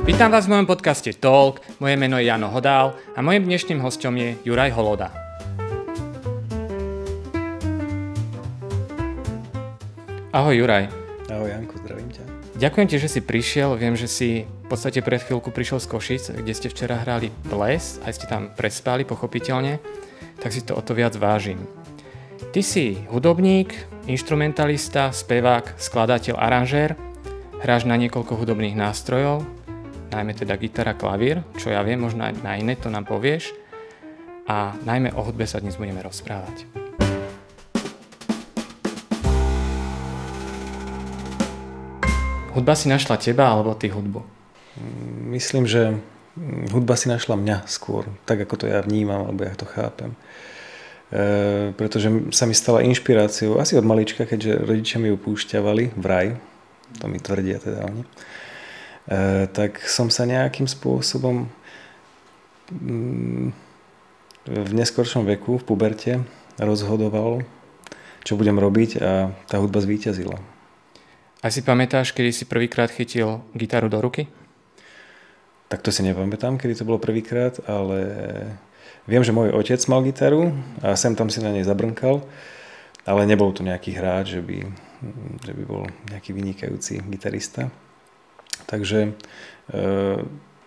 Vítam vás v mojom podcaste Talk, moje meno je Jano Hodál a mojím dnešným hosťom je Juraj Holoda. Ahoj Juraj. Ahoj Janko, zdravím ťa. Ďakujem ti, že si prišiel, viem, že si v podstate pred chvíľku prišiel z Košic, kde ste včera hrali ples, aj ste tam prespali, pochopiteľne, tak si to o to viac vážim. Ty si hudobník, inštrumentalista, spevák, skladateľ, aranžér, hráš na niekoľko hudobných nástrojov, najmä teda gitara, klavír, čo ja viem, možno aj na iné to nám povieš. A najmä o hudbe sa dnes budeme rozprávať. Hudba si našla teba, alebo ty hudbu? Myslím, že hudba si našla mňa skôr, tak ako to ja vnímam, alebo ja to chápem. Pretože sa mi stala inšpiráciou asi od malička, keďže rodičia mi ju púšťavali vraj, to mi tvrdia teda oni. Tak som sa nejakým spôsobom v neskoršom veku, v puberte, rozhodoval, čo budem robiť a tá hudba zvíťazila. A si pamätáš, kedy si prvýkrát chytil gitaru do ruky? Tak to si nepamätám, kedy to bolo prvýkrát, ale viem, že môj otec mal gitaru a sem tam si na nej zabrnkal, ale nebol to nejaký hráč, že by bol nejaký vynikajúci gitarista. Takže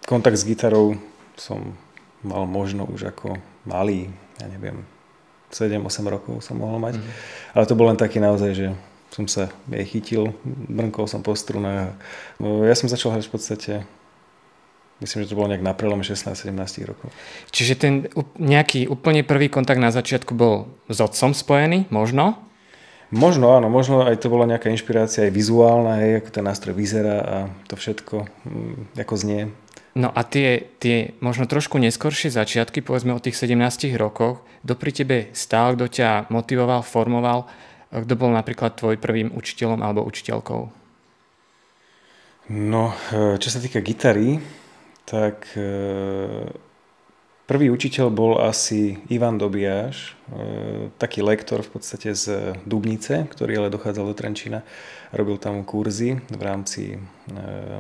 kontakt s gitarou som mal možno už ako malý, ja neviem, 7-8 rokov som mohol mať. Ale to bol len taký naozaj, že som sa jej chytil, brnkol som po strunách. Ja som začal hrať v podstate, myslím, že to bolo nejak na prelome 16-17 rokov. Čiže ten nejaký úplne prvý kontakt na začiatku bol s otcom spojený, možno? Možno áno, možno aj to bola nejaká inšpirácia aj vizuálna, hej, ako ten nástroj vyzerá a to všetko, ako znie. No a tie možno trošku neskoršie začiatky, povedzme o tých 17 rokoch, kto pri tebe stál, kto ťa motivoval, formoval, kto bol napríklad tvoj prvým učiteľom alebo učiteľkou? No, čo sa týka gitary, tak prvý učiteľ bol asi Ivan Dobijáš, taký lektor v podstate z Dubnice, ktorý ale dochádzal do Trenčína a robil tam kurzy v rámci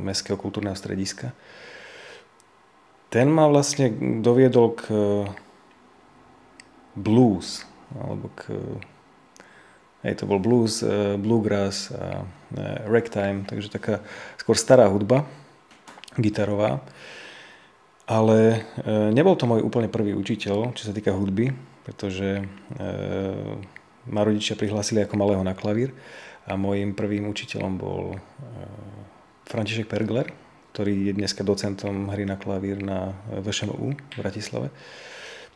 Mestského kultúrneho strediska. Ten ma vlastne doviedol k blues, alebo to bol blues, bluegrass a ragtime, takže taká skôr stará hudba, gitarová. Ale nebol to môj úplne prvý učiteľ, čo sa týka hudby, pretože ma rodičia prihlásili ako malého na klavír a môjim prvým učiteľom bol František Pergler, ktorý je dneska docentom hry na klavír na VŠMU v Bratislave.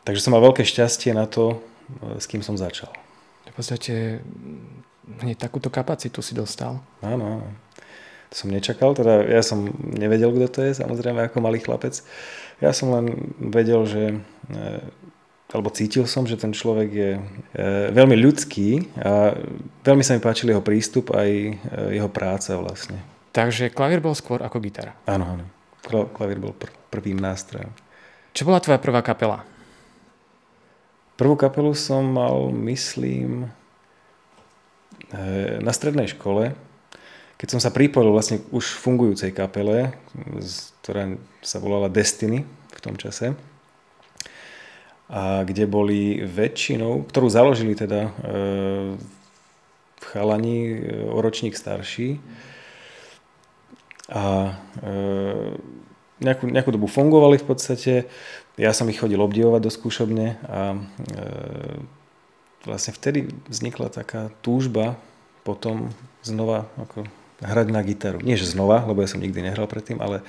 Takže som mal veľké šťastie na to, s kým som začal. V podstate hneď takúto kapacitu si dostal. Áno. To som nečakal, teda ja som nevedel, kto to je, samozrejme ako malý chlapec. Ja som len vedel, alebo cítil som, že ten človek je veľmi ľudský a veľmi sa mi páčil jeho prístup aj jeho práca vlastne. Takže klavír bol skôr ako gitara. Áno. Klavír bol prvým nástrojom. Čo bola tvoja prvá kapela? Prvú kapelu som mal, myslím, na strednej škole, keď som sa pripojil vlastne k už fungujúcej kapele, ktorá sa volala Destiny v tom čase, a kde boli väčšinou, ktorú založili teda chalani o ročník starší, a nejakú dobu fungovali v podstate. Ja som ich chodil obdivovať do skúšobne a vlastne vtedy vznikla taká túžba potom znova ako hrať na gitaru. Nie, že znova, lebo ja som nikdy nehral predtým, ale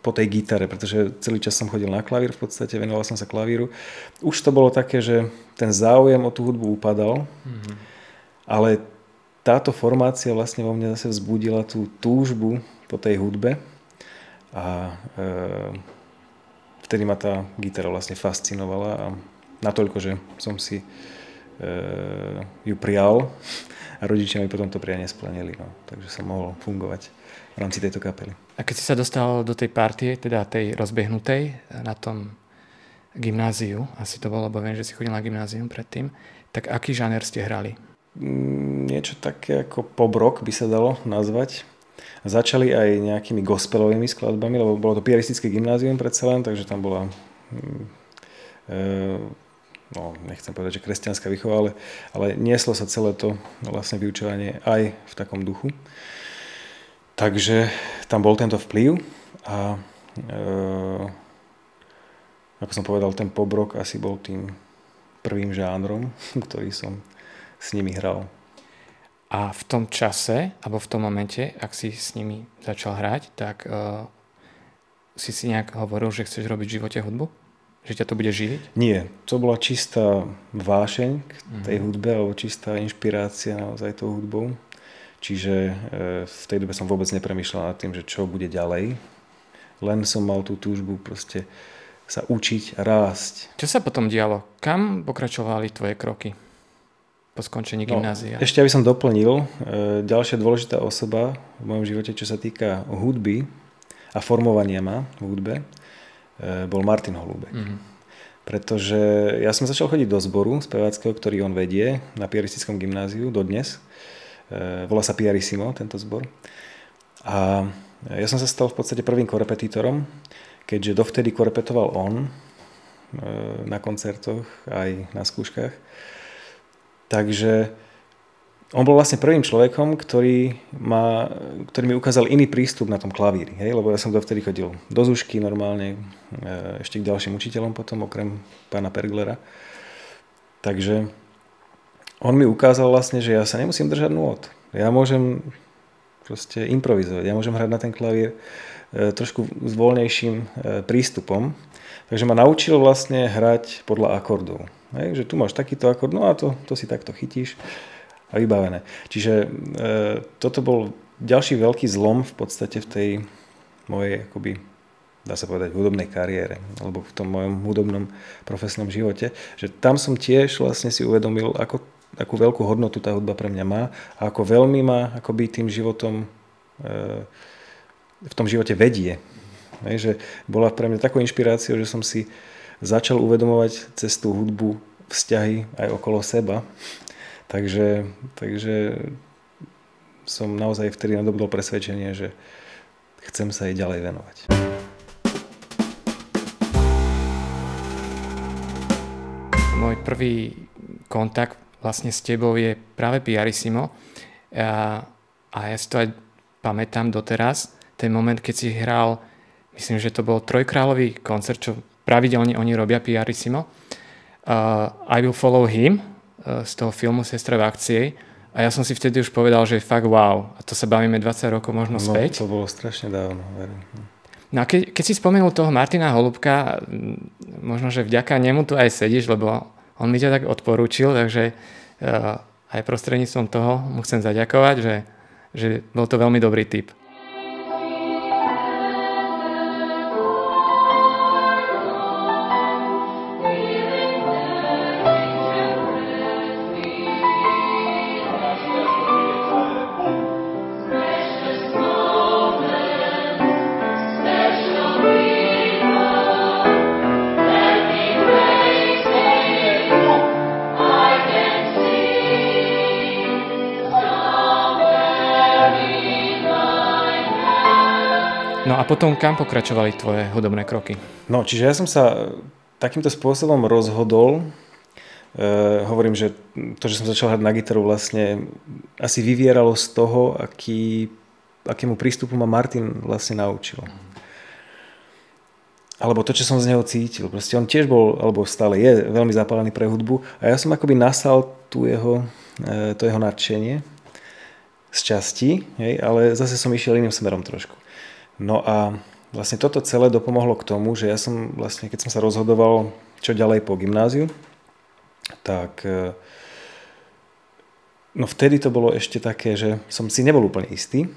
po tej gitare, pretože celý čas som chodil na klavír v podstate, venoval som sa klavíru. Už to bolo také, že ten záujem o tú hudbu upadal, ale táto formácia vlastne vo mne zase vzbudila tú túžbu po tej hudbe a vtedy ma tá gitara vlastne fascinovala a natoľko, že som si ju prijal a rodičia mi potom to prianie splnili. No. Takže som mohol fungovať v rámci tejto kapely. A keď si sa dostal do tej partie, teda tej rozbehnutej na tom gymnáziu, asi to bolo, lebo viem, že si chodil na gymnázium predtým, tak aký žáner ste hrali? Niečo také ako pop rock by sa dalo nazvať. Začali aj nejakými gospelovými skladbami, lebo bolo to piaristické gymnázium predsa len, takže tam bola, nechcem povedať, že kresťanská výchova, ale nieslo sa celé to vlastne vyučovanie aj v takom duchu. Takže tam bol tento vplyv a ako som povedal, ten pop rock asi bol tým prvým žánrom, ktorý som s nimi hral. A v tom čase, alebo v tom momente, ak si s nimi začal hrať, tak si nejak hovoril, že chceš robiť v živote hudbu? Že ťa to bude živiť? Nie, to bola čistá vášeň k tej hudbe, alebo čistá inšpirácia naozaj tou hudbou. Čiže v tej dobe som vôbec nepremýšľal nad tým, že čo bude ďalej. Len som mal tú túžbu proste sa učiť, rásť. Čo sa potom dialo? Kam pokračovali tvoje kroky po skončení gymnázia? Ešte aby som doplnil, ďalšia dôležitá osoba v mojom živote, čo sa týka hudby a formovania ma v hudbe, bol Martin Holúbek. Pretože ja som začal chodiť do zboru speváckeho, ktorý on vedie na piaristickom gymnáziu dodnes. Volá sa Piarissimo, tento zbor. A ja som sa stal v podstate prvým korepetítorom, keďže dovtedy korepetoval on na koncertoch aj na skúškach. Takže on bol vlastne prvým človekom, ktorý mi ukázal iný prístup na tom klavíri. Hej? Lebo ja som dovtedy chodil do Zušky normálne, ešte k ďalším učiteľom potom, okrem pána Perglera. Takže on mi ukázal vlastne, že ja sa nemusím držať nôt. Ja môžem proste improvizovať. Ja môžem hrať na ten klavír trošku s voľnejším prístupom. Takže ma naučil vlastne hrať podľa akordov. Hej, že tu máš takýto akord, no a to si takto chytíš a vybavené. Čiže toto bol ďalší veľký zlom v podstate v tej mojej, akoby, dá sa povedať, hudobnej kariére, alebo v tom mojom hudobnom profesnom živote, že tam som tiež vlastne si uvedomil, akú veľkú hodnotu tá hudba pre mňa má a ako veľmi ma akoby tým životom v tom živote vedie. Hej, že bola pre mňa takou inšpiráciou, že som si začal uvedomovať cez tú hudbu vzťahy aj okolo seba. Takže som naozaj vtedy nadobudol presvedčenie, že chcem sa jej ďalej venovať. Môj prvý kontakt vlastne s tebou je práve Piarissimo a ja si to aj pamätám doteraz. Ten moment, keď si hral, myslím, že to bol trojkráľový koncert, čo pravidelne oni robia Piarissimo. I Will Follow Him z toho filmu Sestra v akcii. A ja som si vtedy už povedal, že fakt wow. A to sa bavíme 20 rokov možno späť. No, to bolo strašne dávno. Verím. No a keď si spomenul toho Martina Holúbka, možno, že vďaka nemu tu aj sedíš, lebo on mi ťa tak odporúčil, takže aj prostredníctvom toho mu chcem zaďakovať, že bol to veľmi dobrý tip. No a potom kam pokračovali tvoje hudobné kroky? No, čiže ja som sa takýmto spôsobom rozhodol. Hovorím, že to, že som začal hrať na gitaru, vlastne asi vyvieralo z toho, akému prístupu ma Martin vlastne naučil. Alebo to, čo som z neho cítil. Proste on tiež bol, alebo stále je veľmi zapálený pre hudbu a ja som akoby nasal to jeho nadšenie z časti, hej, ale zase som išiel iným smerom trošku. No a vlastne toto celé dopomohlo k tomu, že ja som vlastne, keď som sa rozhodoval, čo ďalej po gymnáziu, tak no vtedy to bolo ešte také, že som si nebol úplne istý,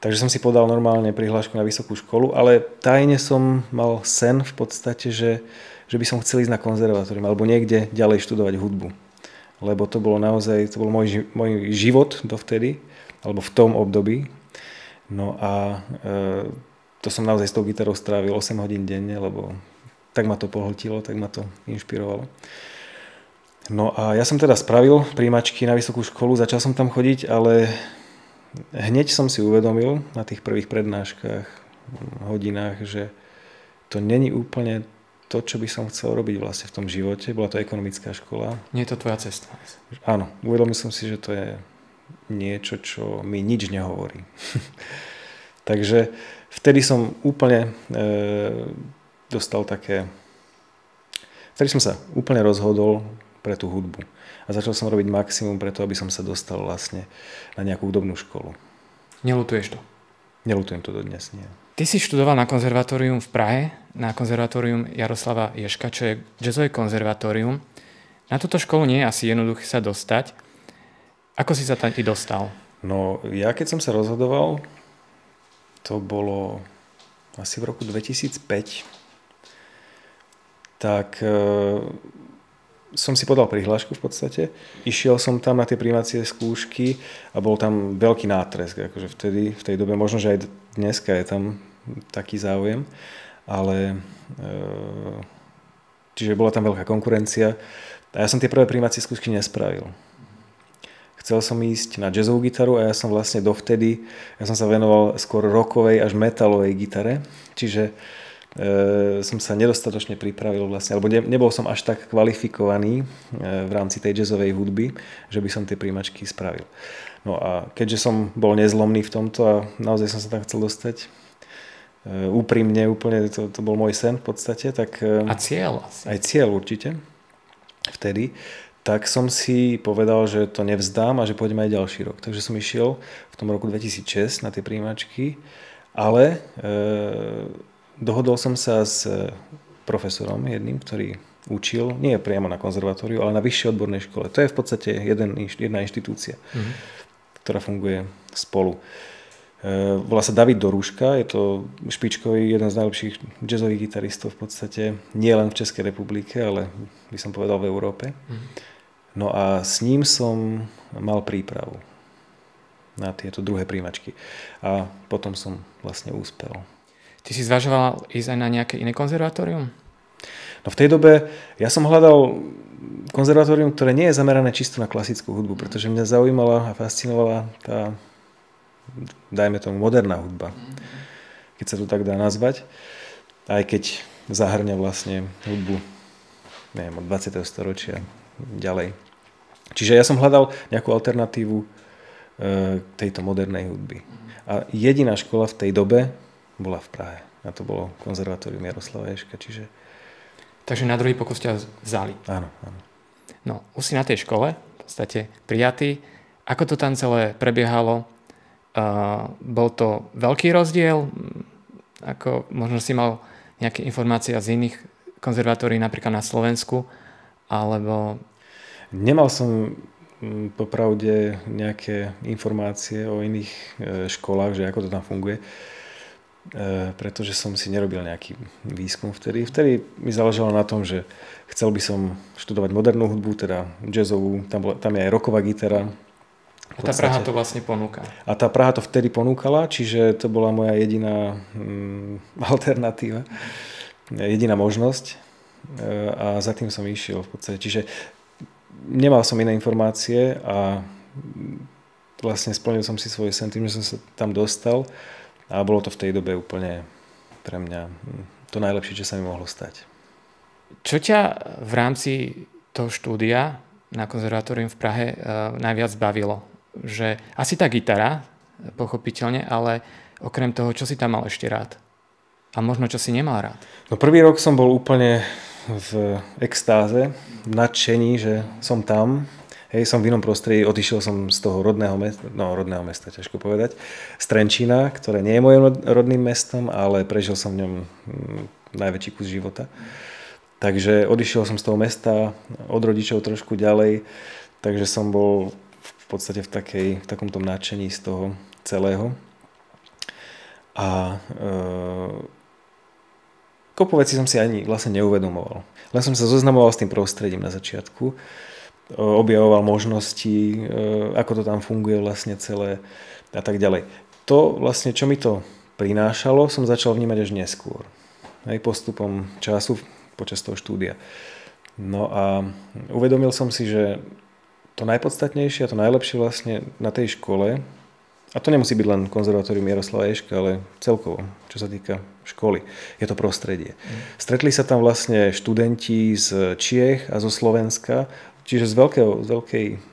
takže som si podal normálne prihlášku na vysokú školu, ale tajne som mal sen v podstate, že by som chcel ísť na konzervatórium alebo niekde ďalej študovať hudbu. Lebo to bolo naozaj, to bol môj život dovtedy, alebo v tom období. No a to som naozaj s tou gitarou strávil 8 hodín denne, lebo tak ma to pohltilo, tak ma to inšpirovalo. No a ja som teda spravil prijímačky na vysokú školu, začal som tam chodiť, ale hneď som si uvedomil na tých prvých prednáškach, hodinách, že to není úplne to, čo by som chcel robiť vlastne v tom živote. Bola to ekonomická škola. Nie je to tvoja cesta. Áno, uvedomil som si, že to je niečo, čo mi nič nehovorí. Takže vtedy som úplne dostal také... Vtedy som sa úplne rozhodol pre tú hudbu. A začal som robiť maximum preto, aby som sa dostal vlastne na nejakú hudobnú školu. Neľutuješ to? Neľutujem to dodnes, nie. Ty si študoval na konzervatórium v Prahe, na konzervatórium Jaroslava Ježka, čo je jazzové konzervatórium. Na túto školu nie je asi jednoduché sa dostať. Ako si sa tam ty dostal? No, ja keď som sa rozhodoval, to bolo asi v roku 2005, tak som si podal prihlášku v podstate. Išiel som tam na tie prijímacie skúšky a bol tam veľký nátresk. Akože vtedy, v tej dobe, možno, že aj dneska je tam taký záujem, ale čiže bola tam veľká konkurencia a ja som tie prvé prijímacie skúšky nespravil. Chcel som ísť na jazzovú gitaru a ja som vlastne dovtedy, ja som sa venoval skôr rockovej až metalovej gitare, čiže som sa nedostatočne pripravil vlastne, alebo nebol som až tak kvalifikovaný v rámci tej jazzovej hudby, že by som tie príjmačky spravil. No a keďže som bol nezlomný v tomto a naozaj som sa tam chcel dostať úprimne, úplne to bol môj sen v podstate, tak... A cieľ asi. Aj cieľ určite, vtedy. Tak som si povedal, že to nevzdám a že pôjdem aj ďalší rok. Takže som išiel v tom roku 2006 na tie príjmačky, ale dohodol som sa s profesorom jedným, ktorý učil, nie priamo na konzervatóriu, ale na vyššej odbornej škole. To je v podstate jedna inštitúcia, ktorá funguje spolu. Volá sa David Dorúška, je to špičkový, jeden z najlepších jazzových gitaristov v podstate, nie len v Českej republike, ale by som povedal v Európe. No a s ním som mal prípravu na tieto druhé príjmačky a potom som vlastne úspel. Ty si zvažoval ísť aj na nejaké iné konzervatórium? No v tej dobe ja som hľadal konzervatórium, ktoré nie je zamerané čisto na klasickú hudbu, pretože mňa zaujímala a fascinovala tá, dajme tomu, moderná hudba, keď sa to tak dá nazvať, aj keď zahrňa vlastne hudbu, neviem, od 20. storočia ďalej. Čiže ja som hľadal nejakú alternatívu tejto modernej hudby. A jediná škola v tej dobe bola v Prahe. A to bolo konzervatórium Jaroslava Ježka, čiže... Takže na druhý pokus ťa vzali. Áno, áno. No, už si na tej škole, v podstate prijatý. Ako to tam celé prebiehalo? Bol to veľký rozdiel? Ako možno si mal nejaké informácie z iných konzervatórií, napríklad na Slovensku? Alebo... Nemal som popravde nejaké informácie o iných školách, že ako to tam funguje. Pretože som si nerobil nejaký výskum vtedy. Vtedy mi záležalo na tom, že chcel by som študovať modernú hudbu, teda jazzovú, tam je aj rocková gitara. A tá Praha to vlastne ponúka. A tá Praha to vtedy ponúkala, čiže to bola moja jediná alternatíva, jediná možnosť a za tým som išiel v podstate. Čiže nemal som iné informácie a vlastne splnil som si svoj sen tým, že som sa tam dostal. A bolo to v tej dobe úplne pre mňa to najlepšie, čo sa mi mohlo stať. Čo ťa v rámci toho štúdia na konzervatórium v Prahe najviac bavilo? Že asi tá gitara, pochopiteľne, ale okrem toho, čo si tam mal ešte rád? A možno, čo si nemal rád? No prvý rok som bol úplne v extáze, v nadšení, že som tam. Hej, som v inom prostredí, odišiel som z toho rodného mesta, ťažko povedať, z Trenčína, ktoré nie je mojim rodným mestom, ale prežil som v ňom najväčší kus života. Takže odišiel som z toho mesta, od rodičov trošku ďalej, takže som bol v podstate v takomto nadšení z toho celého. A kopu vecí som si ani vlastne neuvedomoval. Len som sa zoznamoval s tým prostredím na začiatku, objavoval možnosti, ako to tam funguje vlastne celé a tak ďalej. To vlastne, čo mi to prinášalo, som začal vnímať až neskôr. Aj postupom času počas toho štúdia. No a uvedomil som si, že to najpodstatnejšie a to najlepšie vlastne na tej škole, A to nemusí byť len konzervatórium Jaroslava Ježka, ale celkovo, čo sa týka školy. Je to prostredie. Stretli sa tam vlastne študenti z Čiech a zo Slovenska, čiže z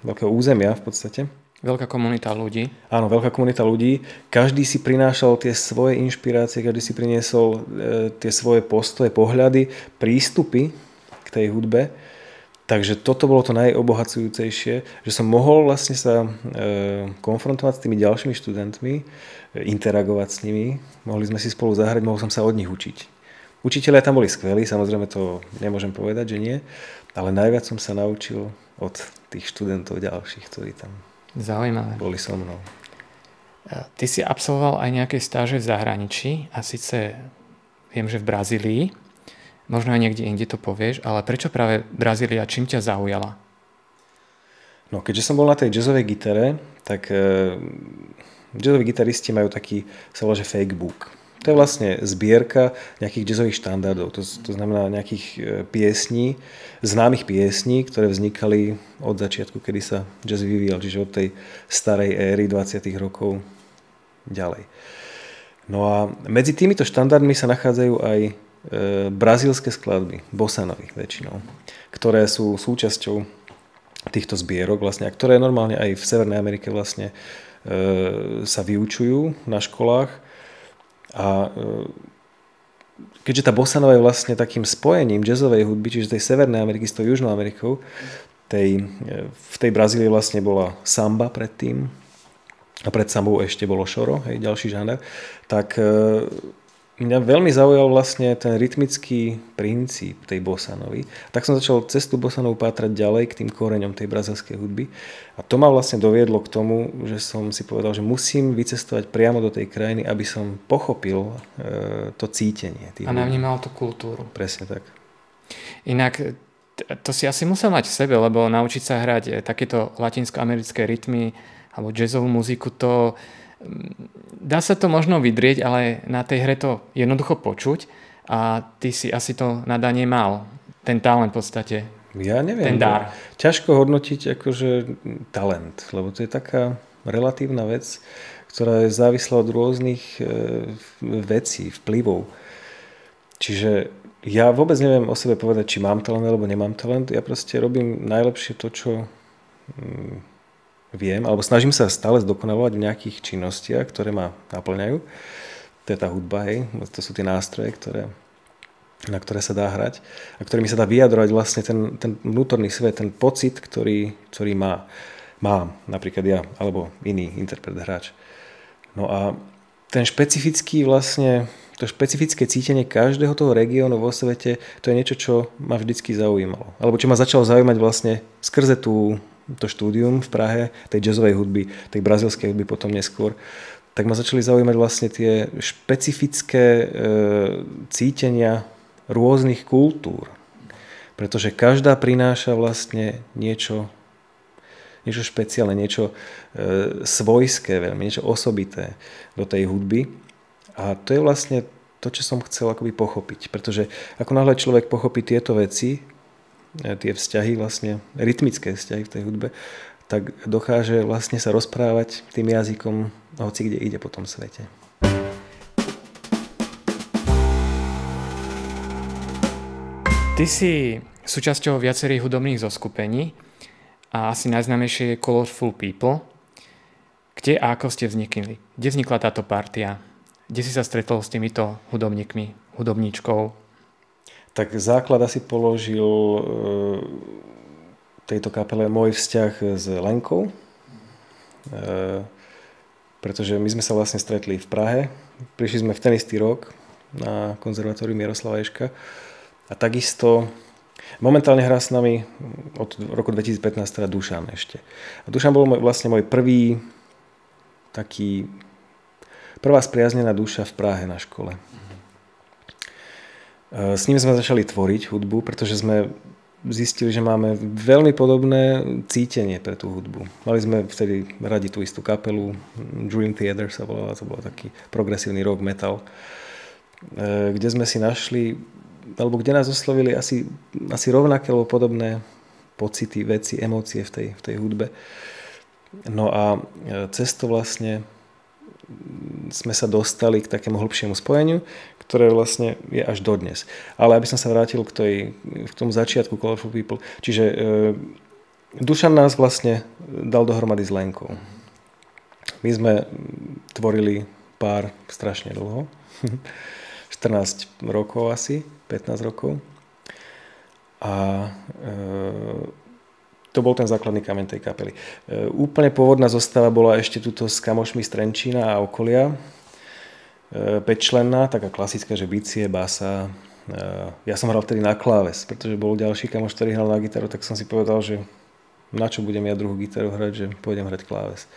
veľkého územia v podstate. Veľká komunita ľudí. Áno, veľká komunita ľudí. Každý si prinášal tie svoje inšpirácie, každý si priniesol tie svoje postoje, pohľady, prístupy k tej hudbe. Takže toto bolo to najobohacujúcejšie, že som mohol vlastne sa konfrontovať s tými ďalšími študentmi, interagovať s nimi, mohli sme si spolu zahrať, mohol som sa od nich učiť. Učitelia tam boli skvelí, samozrejme to nemôžem povedať, že nie, ale najviac som sa naučil od tých študentov ďalších, ktorí tam Zaujímavé. boli so mnou. Ty si absolvoval aj nejaké stáže v zahraničí, a síce viem, že v Brazílii, možno aj niekde inde to povieš, ale prečo práve Brazília, čím ťa zaujala? No, keďže som bol na tej jazzovej gitare, tak jazzoví gitaristi majú taký, sa volá, že fake book. To je vlastne zbierka nejakých jazzových štandardov, to znamená nejakých piesní, známych piesní, ktoré vznikali od začiatku, kedy sa jazz vyvíjal, čiže od tej starej éry 20. rokov ďalej. No a medzi týmito štandardmi sa nachádzajú aj brazílske skladby, bossanovy väčšinou, ktoré sú súčasťou týchto zbierok vlastne, a ktoré normálne aj v Severnej Amerike vlastne sa vyučujú na školách. A keďže tá bossanova je vlastne takým spojením jazzovej hudby, čiže tej Severnej Ameriky s tou Južnou Amerikou, v tej Brazílii vlastne bola samba predtým a pred sambou ešte bolo šoro, hej, ďalší žáner, tak mňa veľmi zaujal vlastne ten rytmický princíp tej bossanovy. Tak som začal cestu bossanovu pátrať ďalej k tým koreňom tej brazilskej hudby. A to ma vlastne doviedlo k tomu, že som si povedal, že musím vycestovať priamo do tej krajiny, aby som pochopil to cítenie. A navnímal tú kultúru. Presne tak. Inak to si asi musel mať v sebe, lebo naučiť sa hrať takéto latinskoamerické rytmy alebo jazzovú muziku, to dá sa to možno vydrieť, ale na tej hre to jednoducho počuť a ty si asi to nadanie mal. Ten talent v podstate. Ja neviem. Ten dar. Ťažko hodnotiť akože talent, lebo to je taká relatívna vec, ktorá je závislá od rôznych vecí, vplyvov. Čiže ja vôbec neviem o sebe povedať, či mám talent alebo nemám talent. Ja proste robím najlepšie to, čo viem, alebo snažím sa stále zdokonalovať v nejakých činnostiach, ktoré ma naplňajú. To je tá hudba, hej. To sú tie nástroje, na ktoré sa dá hrať a ktorými sa dá vyjadrovať vlastne ten vnútorný svet, ten pocit, ktorý mám, napríklad ja, alebo iný interpret, hráč. No a ten špecifický vlastne, to špecifické cítenie každého toho regiónu vo svete, to je niečo, čo ma vždycky zaujímalo. Alebo čo ma začalo zaujímať vlastne skrze to štúdium v Prahe, tej jazzovej hudby, tej brazilskej hudby potom neskôr, tak ma začali zaujímať vlastne tie špecifické cítenia rôznych kultúr. Pretože každá prináša vlastne niečo špeciálne, niečo svojské veľmi, niečo osobité do tej hudby. A to je vlastne to, čo som chcel akoby pochopiť. Pretože ako náhle človek pochopí tieto veci, tie vzťahy, vlastne rytmické vzťahy v tej hudbe, tak dokáže vlastne sa rozprávať tým jazykom hoci kde ide po tom svete. Ty si súčasťou viacerých hudobných zoskupení a asi najznámejšie je Colorful People. Kde a ako ste vznikli? Kde vznikla táto partia? Kde si sa stretol s týmito hudobníkmi, hudobníčkou? Tak základ asi položil tejto kapele môj vzťah s Lenkou, pretože my sme sa vlastne stretli v Prahe, prišli sme v ten istý rok na konzervatórium Jaroslava Ježka a takisto momentálne hrá s nami od roku 2015 teda Dušan ešte. A Dušan bol vlastne môj prvá spriaznená duša v Prahe na škole. S ním sme začali tvoriť hudbu, pretože sme zistili, že máme veľmi podobné cítenie pre tú hudbu. Mali sme vtedy radi tú istú kapelu, Dream Theater sa volala, to bol taký progresívny rock metal, kde sme si našli, alebo kde nás oslovili asi rovnaké alebo podobné pocity, veci, emócie v tej hudbe. No a cez to vlastne sme sa dostali k takému hlbšiemu spojeniu, ktoré vlastne je až dodnes. Ale aby som sa vrátil k tomu začiatku Colorful People, čiže Dušan nás vlastne dal dohromady s Lenkou. My sme tvorili pár strašne dlho, 14 rokov asi, 15 rokov. A to bol ten základný kameň tej kapely. Úplne pôvodná zostava bola ešte tuto s kamošmi z Trenčína a okolia. 5-členná, taká klasická, že bicie, basa. Ja som hral vtedy na kláves, pretože bol ďalší kamoš, ktorý hral na gitaru, tak som si povedal, že na čo budem ja druhú gitaru hrať, že pôjdem hrať kláves.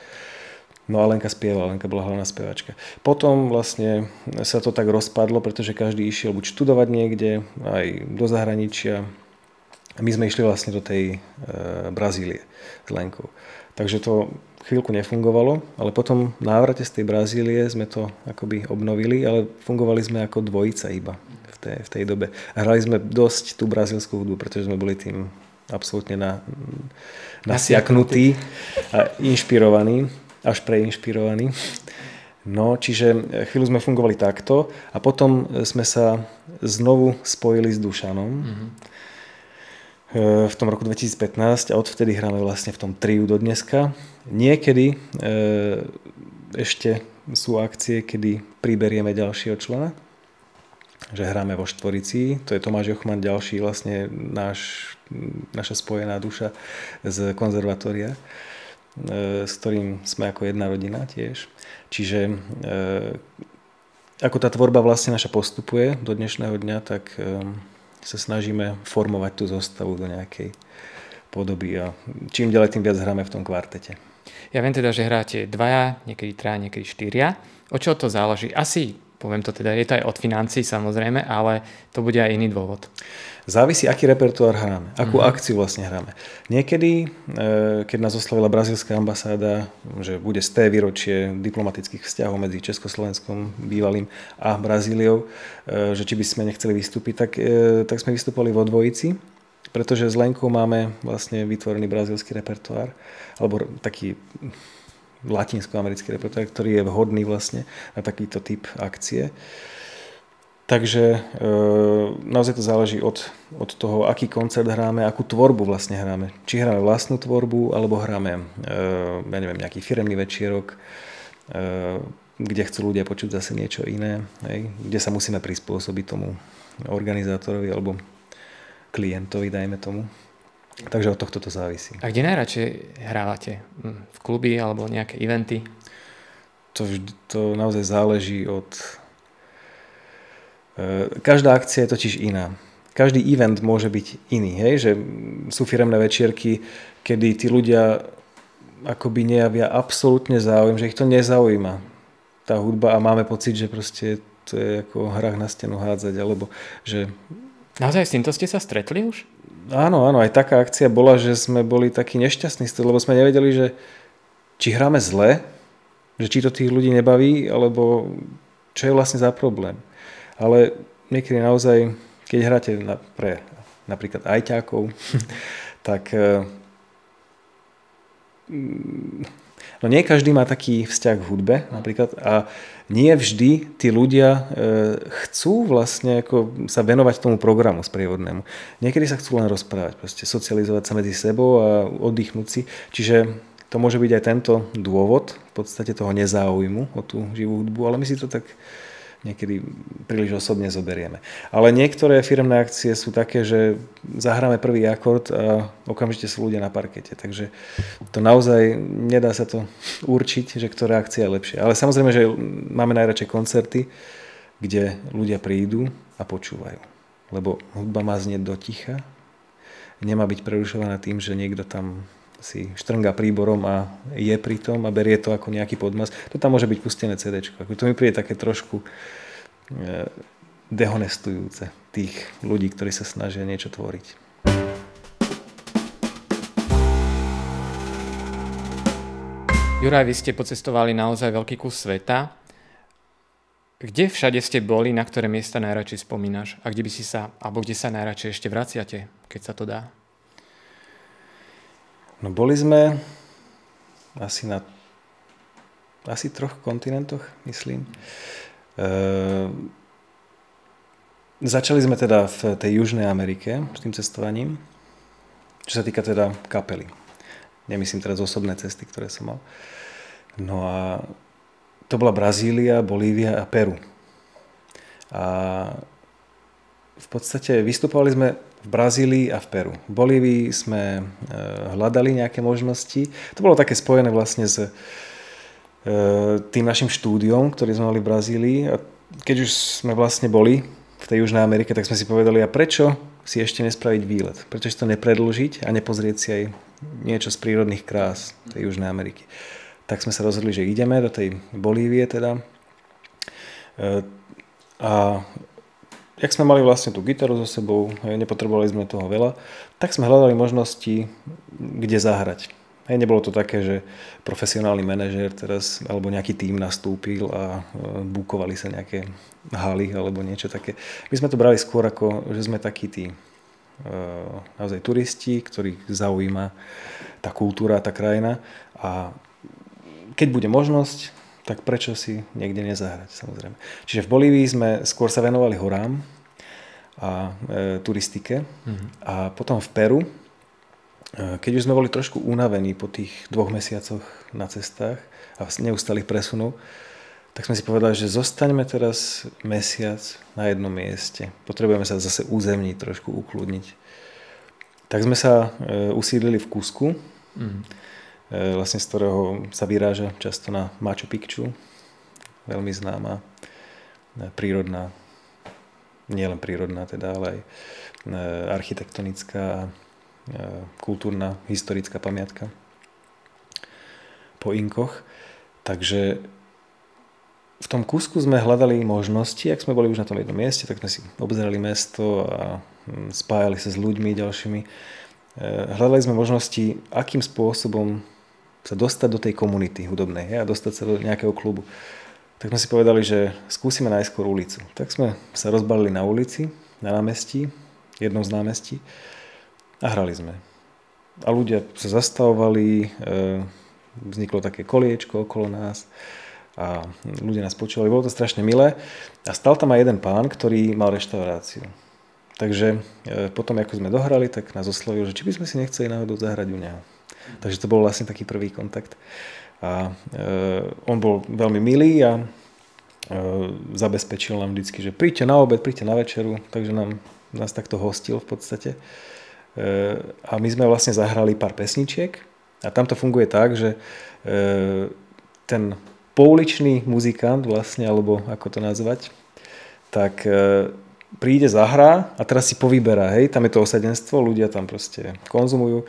No a Lenka spievala, Lenka bola hlavná spevačka. Potom vlastne sa to tak rozpadlo, pretože každý išiel buď študovať niekde, aj do zahraničia. A my sme išli vlastne do tej Brazílie s Lenkou. Takže to chvíľku nefungovalo, ale potom v návrate z tej Brazílie sme to akoby obnovili, ale fungovali sme ako dvojica iba v tej dobe. A hrali sme dosť tú brazílskú hudbu, pretože sme boli tým absolútne nasiaknutí a inšpirovaní, až preinšpirovaní. No, čiže chvíľu sme fungovali takto a potom sme sa znovu spojili s Dušanom. V tom roku 2015 a odvtedy hráme vlastne v tom triu do dneska. Niekedy ešte sú akcie, kedy priberieme ďalšieho člena, že hráme vo štvorici. To je Tomáš Jochman, ďalší vlastne naša spojená duša z konzervatória, s ktorým sme ako jedna rodina tiež. Čiže ako tá tvorba vlastne naša postupuje do dnešného dňa, tak sa snažíme formovať tú zostavu do nejakej podoby a čím ďalej, tým viac hráme v tom kvartete. Ja viem teda, že hráte dvaja, niekedy traja, niekedy štyria. O čo to záleží? Asi, poviem to teda, je to aj od financií samozrejme, ale to bude aj iný dôvod. Závisí, aký repertoár hráme, akú akciu vlastne hráme. Niekedy, keď nás oslavila brazílska ambasáda, že bude 100. výročie diplomatických vzťahov medzi Československom bývalým a Brazíliou, že či by sme nechceli vystúpiť, tak sme vystúpali vo dvojici, pretože s Lenkou máme vlastne vytvorený brazílsky repertoár, alebo taký latinskoamerický repertoár, ktorý je vhodný vlastne na takýto typ akcie. Takže naozaj to záleží od toho, aký koncert hráme, akú tvorbu vlastne hráme. Či hráme vlastnú tvorbu, alebo hráme ja neviem, nejaký firemný večierok, kde chcú ľudia počuť zase niečo iné, hej? Kde sa musíme prispôsobiť tomu organizátorovi alebo klientovi, dajme tomu. Takže od tohto to závisí. A kde najradšej hrávate? V kluby alebo nejaké eventy? To naozaj záleží od... Každá akcia je totiž iná. Každý event môže byť iný, hej? Že sú firemné večierky, kedy tí ľudia akoby nejavia absolútne záujem, že ich to nezaujíma tá hudba a máme pocit, že proste to je ako hrách na stenu hádzať, alebo že... Naozaj s týmto ste sa stretli už? Áno, aj taká akcia bola, že sme boli takí nešťastní, lebo sme nevedeli, že či hráme zle, že či to tých ľudí nebaví, alebo čo je vlastne za problém. Ale niekedy naozaj, keď hráte pre napríklad ajťákov, tak no nie každý má taký vzťah k hudbe napríklad a nie vždy tí ľudia chcú vlastne ako sa venovať tomu programu sprievodnému. Niekedy sa chcú len rozprávať, proste socializovať sa medzi sebou a oddychnúť si. Čiže to môže byť aj tento dôvod v podstate toho nezáujmu o tú živú hudbu, ale my si to tak niekedy príliš osobne zoberieme. Ale niektoré firemné akcie sú také, že zahráme prvý akord a okamžite sú ľudia na parkete. Takže to naozaj nedá sa to určiť, že ktorá akcia je lepšia. Ale samozrejme, že máme najradšej koncerty, kde ľudia prídu a počúvajú. Lebo hudba má znieť do ticha, nemá byť prerušovaná tým, že niekto tam si štrnga príborom a je pri tom a berie to ako nejaký podmas. To tam môže byť pustené CDčko. To mi príde také trošku dehonestujúce tých ľudí, ktorí sa snažia niečo tvoriť. Juraj, vy ste pocestovali naozaj veľký kus sveta. Kde všade ste boli, na ktoré miesta najradšej spomínaš? A kde by si sa, alebo kde sa najradšej ešte vraciate, keď sa to dá? No boli sme asi na asi 3 kontinentoch, myslím. Začali sme teda v tej Južnej Amerike s tým cestovaním, čo sa týka teda kapely. Nemyslím teraz osobné cesty, ktoré som mal. No a to bola Brazília, Bolívia a Peru. A v podstate vystupovali sme v Brazílii a v Peru. V Bolívii sme hľadali nejaké možnosti. To bolo také spojené vlastne s tým našim štúdiom, ktorý sme mali v Brazílii. A keď už sme vlastne boli v tej Južnej Amerike, tak sme si povedali, a prečo si ešte nespraviť výlet? Prečo si to nepredĺžiť a nepozrieť si aj niečo z prírodných krás tej Južnej Ameriky? Tak sme sa rozhodli, že ideme do tej Bolívie teda. A jak sme mali vlastne tú gitaru so sebou, nepotrebovali sme toho veľa, tak sme hľadali možnosti, kde zahrať. Nebolo to také, že profesionálny manažér teraz, alebo nejaký tím nastúpil a búkovali sa nejaké haly alebo niečo také. My sme to brali skôr ako, že sme takí tí naozaj turisti, ktorých zaujíma tá kultúra, tá krajina a keď bude možnosť, tak prečo si niekde nezahrať, samozrejme. Čiže v Bolívii sme skôr sa venovali horám a turistike a potom v Peru, keď už sme boli trošku unavení po tých 2 mesiacoch na cestách a neustálých presunov, tak sme si povedali, že zostaňme teraz mesiac na jednom mieste. Potrebujeme sa zase uzemniť, trošku ukludniť. Tak sme sa usídlili v Cusku, vlastne z ktorého sa vyráža často na Machu Picchu, veľmi známa prírodná, nielen prírodná teda, ale aj architektonická, kultúrna, historická pamiatka po Inkoch. Takže v tom Cusku sme hľadali možnosti, ak sme boli už na tom jednom mieste, tak sme si obzerali mesto a spájali sa s ľuďmi ďalšími. Hľadali sme možnosti, akým spôsobom sa dostať do tej komunity hudobnej a dostať sa do nejakého klubu. Tak sme si povedali, že skúsime najskôr ulicu. Tak sme sa rozbalili na ulici, na námestí, jednom z námestí a hrali sme. A ľudia sa zastavovali, vzniklo také koliečko okolo nás a ľudia nás počúvali. Bolo to strašne milé a stal tam aj jeden pán, ktorý mal reštauráciu. Takže potom, ako sme dohrali, tak nás oslovil, že či by sme si nechceli náhodou zahrať u neho. Takže to bol vlastne taký prvý kontakt. A on bol veľmi milý a zabezpečil nám vždycky, že príďte na obed, príďte na večeru, takže nás takto hostil v podstate. A my sme vlastne zahrali pár pesničiek a tam to funguje tak, že ten pouličný muzikant vlastne, alebo ako to nazvať, tak príde, zahrá a teraz si povyberá, hej, tam je to osadenstvo, ľudia tam proste konzumujú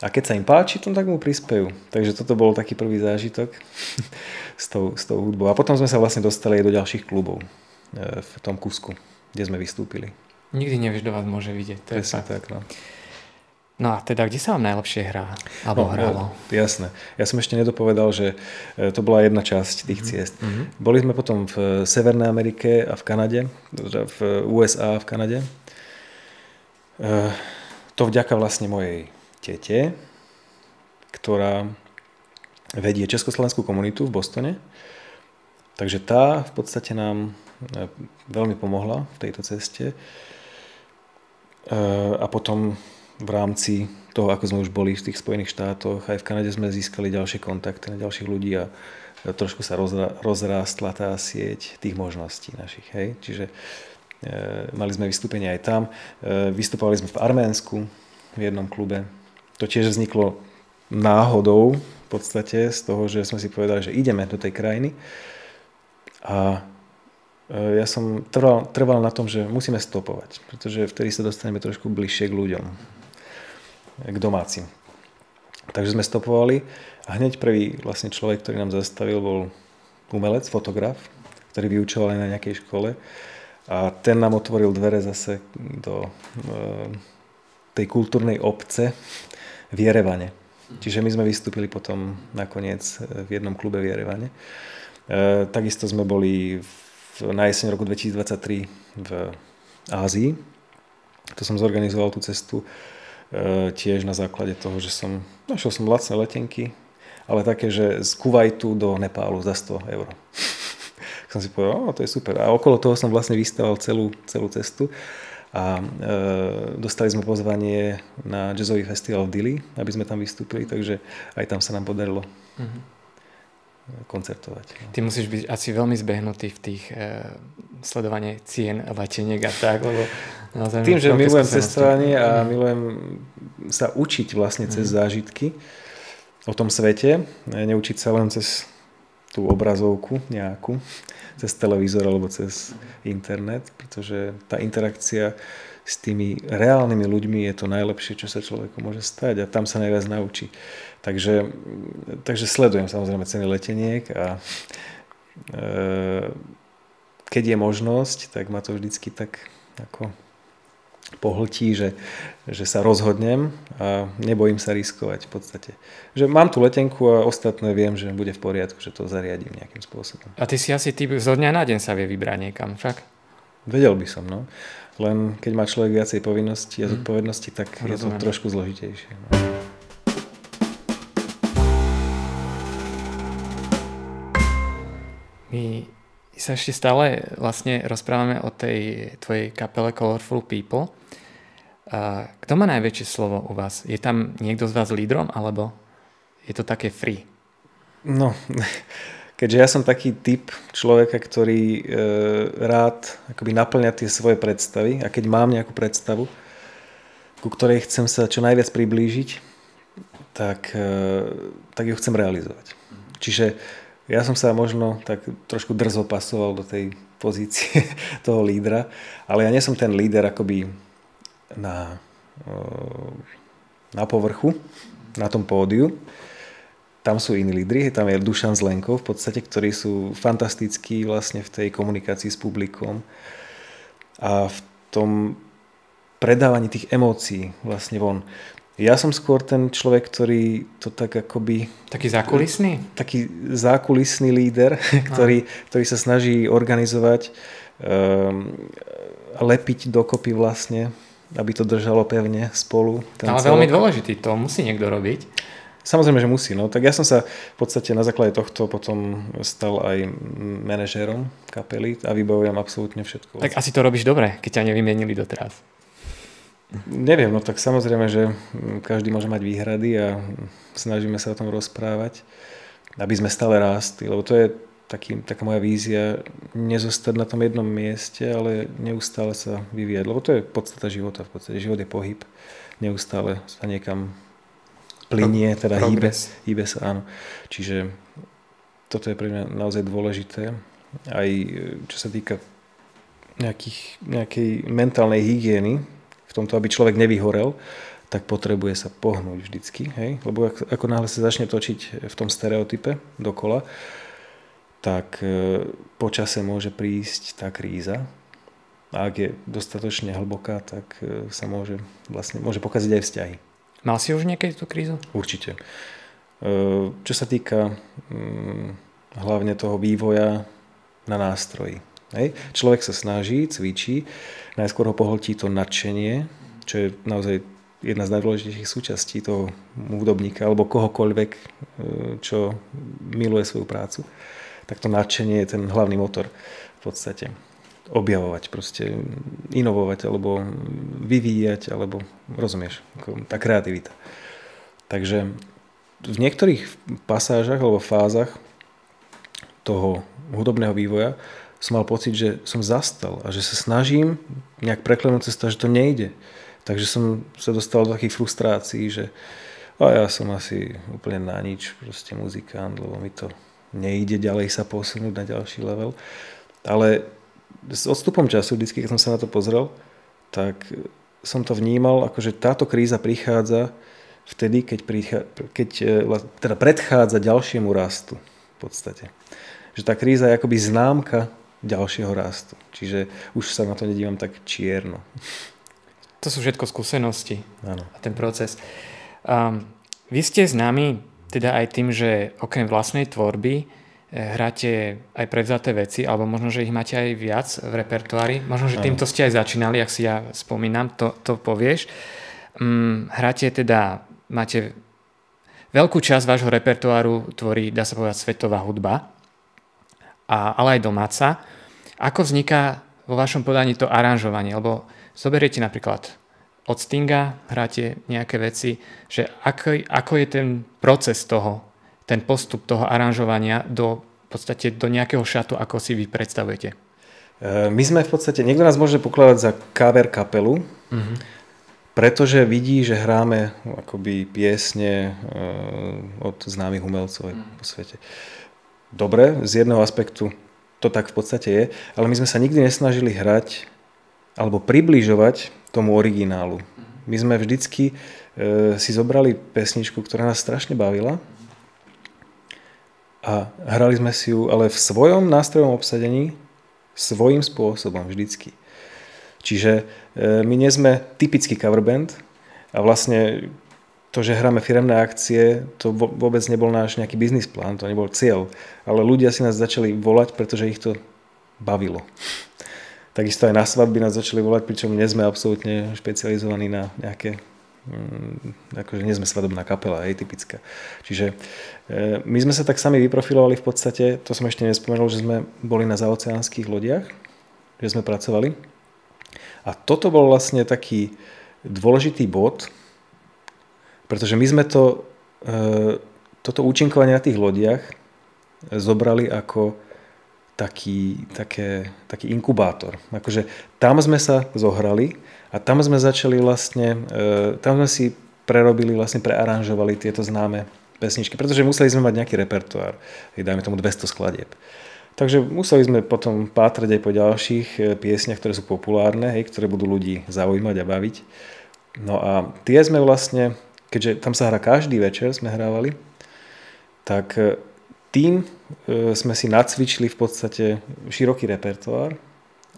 a keď sa im páči, tak mu prispejú. Takže toto bol taký prvý zážitok s tou hudbou. A potom sme sa vlastne dostali aj do ďalších klubov v tom Cusku, kde sme vystúpili. Nikdy nevieš, kto vás môže vidieť. Presne tak, no. No a teda, kde sa vám najlepšie hrá? Alebo hralo? Jasné. Ja som ešte nedopovedal, že to bola jedna časť tých ciest. Boli sme potom v Severnej Amerike a v Kanade, v USA a v Kanade. To vďaka vlastne mojej tete, ktorá vedie československú komunitu v Bostone. Takže tá v podstate nám veľmi pomohla v tejto ceste. A potom v rámci toho, ako sme už boli v tých Spojených štátoch, aj v Kanade sme získali ďalšie kontakty na ďalších ľudí a trošku sa rozrástla tá sieť tých možností našich. Hej? Čiže mali sme vystúpenie aj tam. Vystupovali sme v Arménsku v jednom klube. To tiež vzniklo náhodou v podstate z toho, že sme si povedali, že ideme do tej krajiny. A ja som trval na tom, že musíme stopovať, pretože vtedy sa dostaneme trošku bližšie k ľuďom, k domácim. Takže sme stopovali a hneď prvý vlastne človek, ktorý nám zastavil, bol umelec, fotograf, ktorý vyučoval aj na nejakej škole a ten nám otvoril dvere zase do tej kultúrnej obce v Jerevane. Čiže my sme vystúpili potom nakoniec v jednom klube v Jerevane. Takisto sme boli na jeseň roku 2023 v Ázii. To som zorganizoval tú cestu tiež na základe toho, že našiel som lacné letenky Ale také, že z Kuvajtu do Nepálu za 100 eur. Som si povedal, to je super. A okolo toho som vlastne vystával celú cestu. A dostali sme pozvanie na jazzový festival v Dili, aby sme tam vystúpili, takže aj tam sa nám podarilo koncertovať. Ty musíš byť asi veľmi zbehnutý v tých sledovaní cien leteniek a tak, lebo tým, že milujem cestovanie a milujem sa učiť vlastne cez zážitky o tom svete, neučiť sa len cez tú obrazovku nejakú, cez televízor alebo cez internet, pretože tá interakcia s tými reálnymi ľuďmi je to najlepšie, čo sa človeku môže stať a tam sa najviac naučí. Takže sledujem samozrejme ceny leteniek a keď je možnosť, tak ma to vždycky tak ako pohltí, že sa rozhodnem a nebojím sa riskovať v podstate. Že mám tu letenku a ostatné viem, že bude v poriadku, že to zariadím nejakým spôsobom. A ty si asi typ zo dňa na deň sa vie vybrať niekam, však? Vedel by som, no. Len keď má človek viacej povinností a zodpovednosti, tak je to trošku zložitejšie. No. My sa ešte stále vlastne rozprávame o tej tvojej kapele Colorful People. Kto má najväčšie slovo u vás? Je tam niekto z vás lídrom, alebo je to také free? No, keďže ja som taký typ človeka, ktorý rád akoby naplňa tie svoje predstavy a keď mám nejakú predstavu, ku ktorej chcem sa čo najviac priblížiť, tak ju chcem realizovať. Čiže ja som sa možno tak trošku drzo pasoval do tej pozície toho lídra, ale ja nie som ten líder akoby na povrchu, na tom pódiu. Tam sú iní lídri, tam je Dušan Zlenkov v podstate, ktorí sú fantastickí vlastne v tej komunikácii s publikom a v tom predávaní tých emócií vlastne von. Ja som skôr ten človek, ktorý to tak akoby... Taký zákulisný? Taký zákulisný líder, ktorý sa snaží organizovať, lepiť dokopy vlastne, aby to držalo pevne spolu. Ale veľmi dôležitý, to musí niekto robiť. Samozrejme, že musí. No. Tak ja som sa v podstate na základe tohto potom stal aj manažérom kapely a vybavujem absolútne všetko. Tak asi to robíš dobre, keď ťa nevymenili doteraz. Neviem, no tak samozrejme, že každý môže mať výhrady a snažíme sa o tom rozprávať, aby sme stále rástli, lebo to je taká moja vízia, nezostať na tom jednom mieste, ale neustále sa vyvíjať, lebo to je podstata života, v podstate život je pohyb, neustále sa niekam plynie, teda hýbe sa, áno. Čiže toto je pre mňa naozaj dôležité, aj čo sa týka nejakej mentálnej hygieny, v tomto, aby človek nevyhorel, tak potrebuje sa pohnúť vždycky. Hej? Lebo ako náhle sa začne točiť v tom stereotype dokola, tak po čase môže prísť tá kríza. A ak je dostatočne hlboká, tak sa môže pokaziť aj vzťahy. Mal si už niekedy tú krízu? Určite. Čo sa týka hlavne toho vývoja na nástroji. Hej. Človek sa snaží, cvičí, najskôr ho pohltí to nadšenie, čo je naozaj jedna z najdôležitejších súčastí toho hudobníka alebo kohokoľvek, čo miluje svoju prácu. Tak to nadšenie je ten hlavný motor v podstate. Objavovať, proste inovovať alebo vyvíjať, alebo rozumieš, tá kreativita. Takže v niektorých pasážach alebo fázach toho hudobného vývoja som mal pocit, že som zastal a že sa snažím nejak preklenúť cez to, že to nejde. Takže som sa dostal do takých frustrácií, že ja som asi úplne na nič, proste muzikant, lebo mi to nejde ďalej sa posunúť na ďalší level. Ale s odstupom času, vždy, keď som sa na to pozrel, tak som to vnímal, ako že táto kríza prichádza vtedy, keď teda predchádza ďalšiemu rastu v podstate. Že tá kríza je akoby známka ďalšieho rastu. Čiže už sa na to nedívam tak čierno. To sú všetko skúsenosti. Áno. A ten proces. Vy ste známi teda aj tým, že okrem vlastnej tvorby hráte aj prevzaté veci, alebo možno, že ich máte aj viac v repertoári. Možno, že týmto ste aj začínali, ak si ja spomínam, to povieš. Hráte teda, máte veľkú časť vášho repertoáru tvorí, dá sa povedať, svetová hudba, ale aj domáca. Ako vzniká vo vašom podaní to aranžovanie? Lebo zoberiete napríklad od Stinga, hráte nejaké veci, že ako je ten proces toho, ten postup toho aranžovania v podstate do nejakého šatu, ako si vy predstavujete? My sme v podstate, niekto nás môže pokladať za cover kapelu, pretože vidí, že hráme akoby piesne od známych umelcov po svete. Dobre, z jedného aspektu to tak v podstate je, ale my sme sa nikdy nesnažili hrať alebo približovať tomu originálu. My sme vždycky si zobrali pesničku, ktorá nás strašne bavila a hrali sme si ju, ale v svojom nástrojovom obsadení svojím spôsobom vždycky. Čiže my nie sme typický coverband a vlastne to, že hráme firemné akcie, to vôbec nebol náš nejaký biznis plán, to nebol cieľ. Ale ľudia si nás začali volať, pretože ich to bavilo. Takisto aj na svadby nás začali volať, pričom nie sme absolútne špecializovaní na nejaké, akože nie sme svadobná kapela, je typická. Čiže my sme sa tak sami vyprofilovali v podstate, to som ešte nespomenul, že sme boli na zaoceánskych lodiach, kde sme pracovali. A toto bol vlastne taký dôležitý bod, pretože my sme toto účinkovanie na tých lodiach zobrali ako taký inkubátor. Akože tam sme sa zohrali a tam sme začali vlastne, tam sme si prearanžovali tieto známe pesničky, pretože museli sme mať nejaký repertoár, dajme tomu 200 skladieb. Takže museli sme potom pátrať aj po ďalších piesniach, ktoré sú populárne, ktoré budú ľudí zaujímať a baviť. No a tie sme vlastne, keďže tam sa hrá každý večer, sme hrávali, tak tým sme si nacvičili v podstate široký repertoár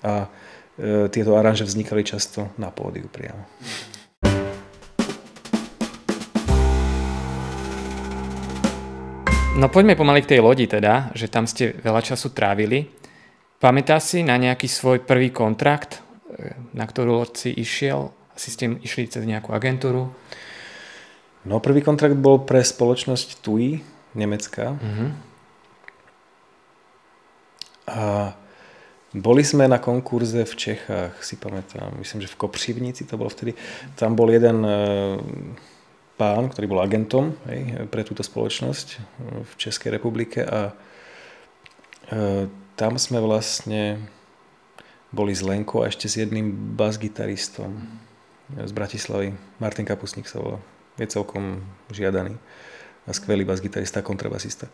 a tieto aranže vznikali často na pódiu priamo. No poďme pomaly k tej lodi teda, že tam ste veľa času trávili. Pamätáš si na nejaký svoj prvý kontrakt, na ktorú loď si išiel? Asi ste išli cez nejakú agentúru? No prvý kontrakt bol pre spoločnosť TUI, nemecká. A boli sme na konkurze v Čechách, si pamätám. Myslím, že v Kopřivnici to bolo vtedy. Tam bol jeden pán, ktorý bol agentom pre túto spoločnosť v Českej republike a tam sme vlastne boli s Lenkou a ešte s jedným basgitaristom z Bratislavy. Martin Kapusník sa volá. Je celkom žiadaný a skvelý basgitarista a kontrabasista.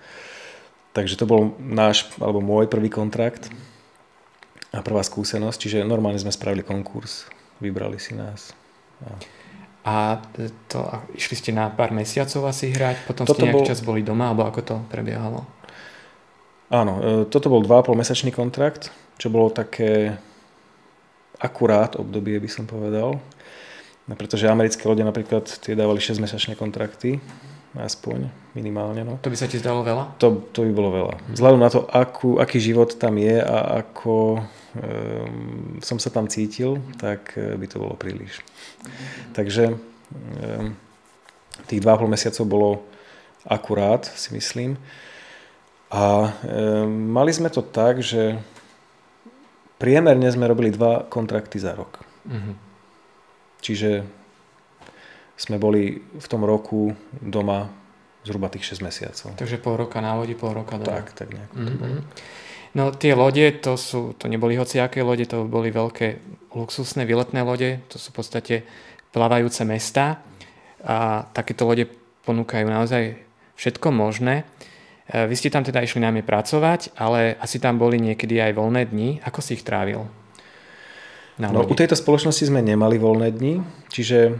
Takže to bol môj prvý kontrakt a prvá skúsenosť, čiže normálne sme spravili konkurs, vybrali si nás. A išli ste na pár mesiacov asi hrať, potom ste nejaký čas boli doma, alebo ako to prebiehalo? Áno, toto bol 2,5-mesačný kontrakt, čo bolo také akurát obdobie, by som povedal. Pretože americké lode napríklad tie dávali 6-mesačné kontrakty, aspoň minimálne. No. To by sa ti zdalo veľa? To by bolo veľa. Vzhľadom na to, aký život tam je a ako som sa tam cítil, tak by to bolo príliš. Takže tých 2,5 mesiacov bolo akurát, si myslím. A mali sme to tak, že priemerne sme robili 2 kontrakty za rok. Čiže sme boli v tom roku doma zhruba tých 6 mesiacov. Takže pol roka na lodi, pol roka doma. Tak nejako to bolo. No tie lode, to neboli hociaké lode, to boli veľké luxusné výletné lode, to sú v podstate plávajúce mestá a takéto lode ponúkajú naozaj všetko možné. Vy ste tam teda išli najmä pracovať, ale asi tam boli niekedy aj voľné dni. Ako si ich trávil? No, u tejto spoločnosti sme nemali voľné dni, čiže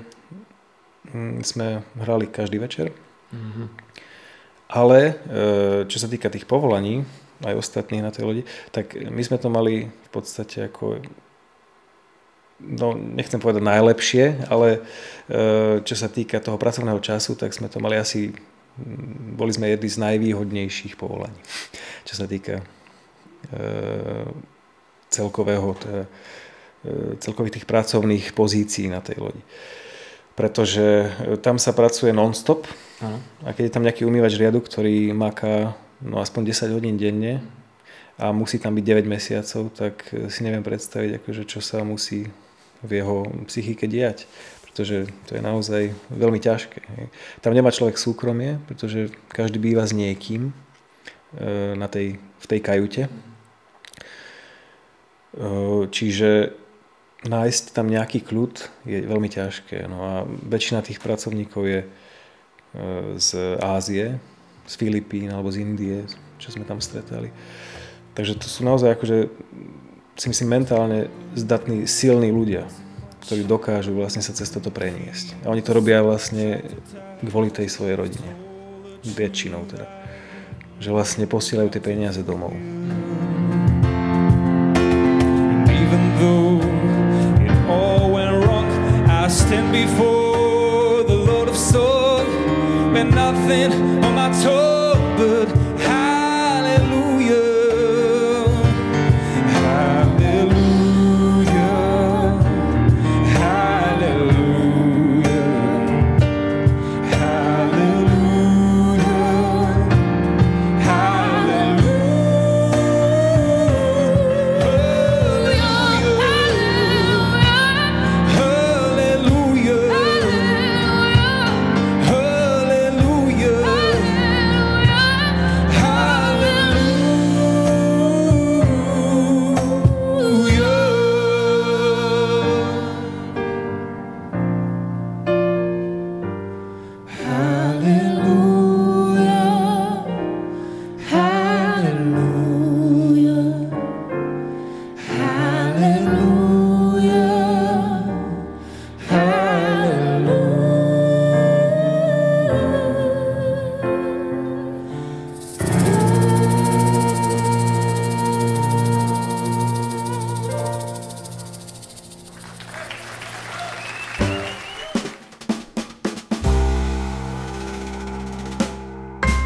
sme hrali každý večer. Ale čo sa týka tých povolaní, aj ostatných na tej lodi, tak my sme to mali v podstate ako, no nechcem povedať najlepšie, ale čo sa týka toho pracovného času, tak sme to mali asi, boli sme jedni z najvýhodnejších povolaní. Čo sa týka celkových tých pracovných pozícií na tej lodi. pretože tam sa pracuje non-stop. Áno. A keď je tam nejaký umývač riadu, ktorý maká aspoň 10 hodín denne a musí tam byť 9 mesiacov, tak si neviem predstaviť, akože, čo sa musí v jeho psychike diať. Pretože to je naozaj veľmi ťažké. Tam nemá človek súkromie, pretože každý býva s niekým v tej kajute. Čiže nájsť tam nejaký kľud je veľmi ťažké. No a väčšina tých pracovníkov je z Ázie, z Filipín alebo z Indie, čo sme tam stretali. Takže to sú naozaj akože, si myslím, mentálne zdatní, silní ľudia, ktorí dokážu vlastne sa cez toto preniesť. A oni to robia vlastne kvôli tej svojej rodine. Väčšinou teda. Že vlastne posielajú tie peniaze domov. Even though it all went wrong, I stand before the Lord of Souls, and nothing on my tongue but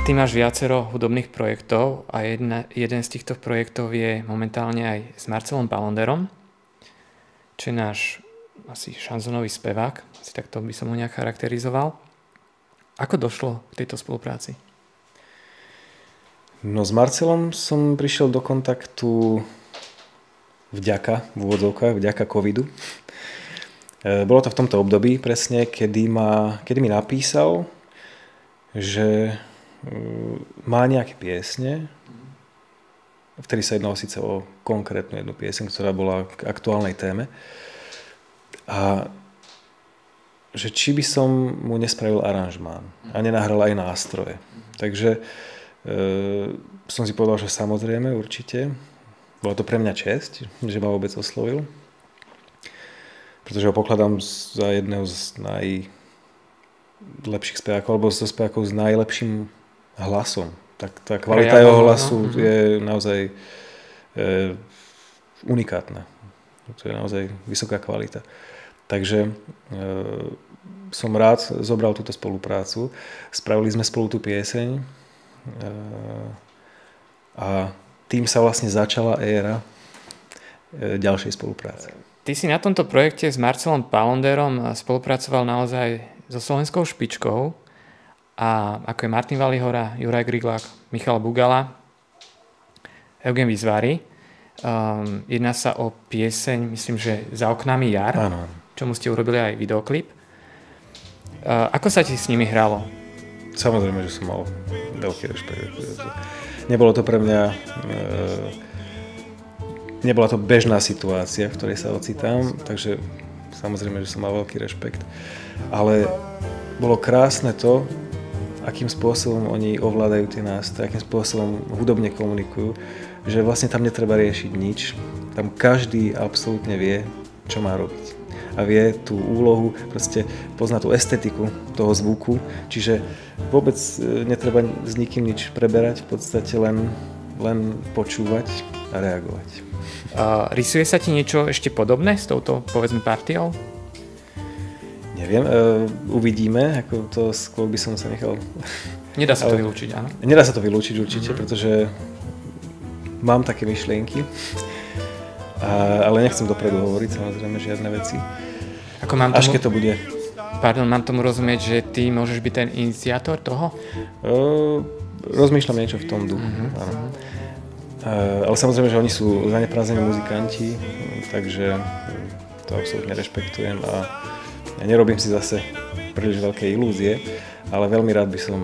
Ty máš viacero hudobných projektov a jeden z týchto projektov je momentálne aj s Marcelom Palanderom, čo je náš asi šanzonový spevák, asi takto by som ho nejak charakterizoval. Ako došlo k tejto spolupráci? No s Marcelom som prišiel do kontaktu vďaka covidu. Bolo to v tomto období presne, kedy mi napísal, že má nejaké piesne, vtedy sa jednalo síce o konkrétnu jednu pieseň, ktorá bola k aktuálnej téme, a že či by som mu nespravil aranžmán a nenahral aj nástroje. Takže som si povedal, že samozrejme, určite. Bola to pre mňa česť, že ma vôbec oslovil, pretože ho pokladám za jedného z najlepších spevákov, alebo zo spevákov s najlepším hlasom. Tak tá kvalita jeho hlasu je naozaj unikátna. To je naozaj vysoká kvalita. Takže som rád zobral túto spoluprácu. Spravili sme spolu tú pieseň a tým sa vlastne začala éra ďalšej spolupráce. Ty si na tomto projekte s Marcelom Palanderom spolupracoval naozaj so slovenskou špičkou, a ako je Martin Valihora, Juraj Griglák, Michal Bugala, Eugen Vizvári. Jedná sa o pieseň, myslím, že Za oknami jar, áno, čomu ste urobili aj videoklip. Ako sa ti s nimi hralo? Samozrejme, že som mal veľký rešpekt. Nebolo to pre mňa... Nebola to bežná situácia, v ktorej sa ocitám, takže samozrejme, že som mal veľký rešpekt. Ale bolo krásne to, akým spôsobom oni ovládajú tie nástroje, akým spôsobom hudobne komunikujú, že vlastne tam netreba riešiť nič. Tam každý absolútne vie, čo má robiť. A vie tú úlohu, proste pozná tú estetiku toho zvuku, čiže vôbec netreba s nikým nič preberať, v podstate len počúvať a reagovať. Rysuje sa ti niečo ešte podobné s touto, povedzme, partiou? Neviem, uvidíme, ako to skôr by som sa nechal... Nedá sa to vylúčiť, áno? Nedá sa to vylúčiť určite, pretože mám také myšlienky, ale nechcem dopredu hovoriť, samozrejme, žiadne veci. Ako mám až keď to bude Pardon, mám tomu rozumieť, že ty môžeš byť ten iniciátor toho? Rozmýšľam niečo v tom duchu, áno. Ale samozrejme, že oni sú zaneprázdnení muzikanti, takže to absolútne rešpektujem a ja nerobím si zase príliš veľké ilúzie, ale veľmi rád by som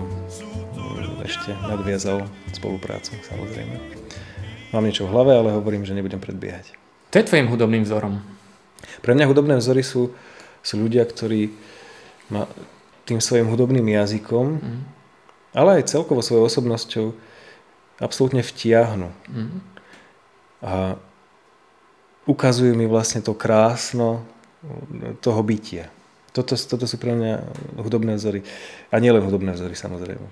ešte nadviazal spoluprácu, samozrejme. Mám niečo v hlave, ale hovorím, že nebudem predbiehať. To je tvojim hudobným vzorom? Pre mňa hudobné vzory sú ľudia, ktorí ma tým svojim hudobným jazykom, ale aj celkovo svojou osobnosťou absolútne vtiahnu. A ukazujú mi vlastne to krásno toho bytia. Toto sú pre mňa hudobné vzory. A nielen hudobné vzory, samozrejme.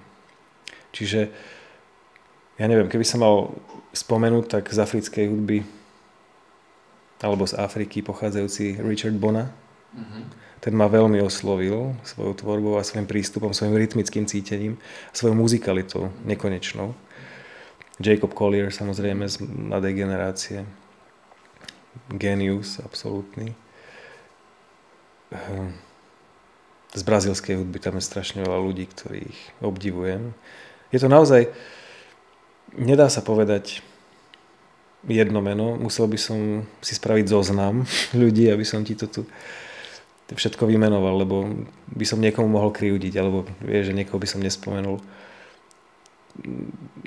Čiže, ja neviem, keby som mal spomenúť, tak z africkej hudby alebo z Afriky pochádzajúci Richard Bona. Ten ma veľmi oslovil svojou tvorbou a svojím prístupom, svojim rytmickým cítením, svojou muzikalitou nekonečnou. Jacob Collier, samozrejme, z mladej generácie. Genius, absolútny. Z brazílskej hudby tam je strašne veľa ľudí, ktorých obdivujem. Je to naozaj, nedá sa povedať jedno meno, musel by som si spraviť zoznam ľudí, aby som ti to tu všetko vymenoval, lebo by som niekomu mohol krivdiť, alebo vieš, že niekoho by som nespomenul.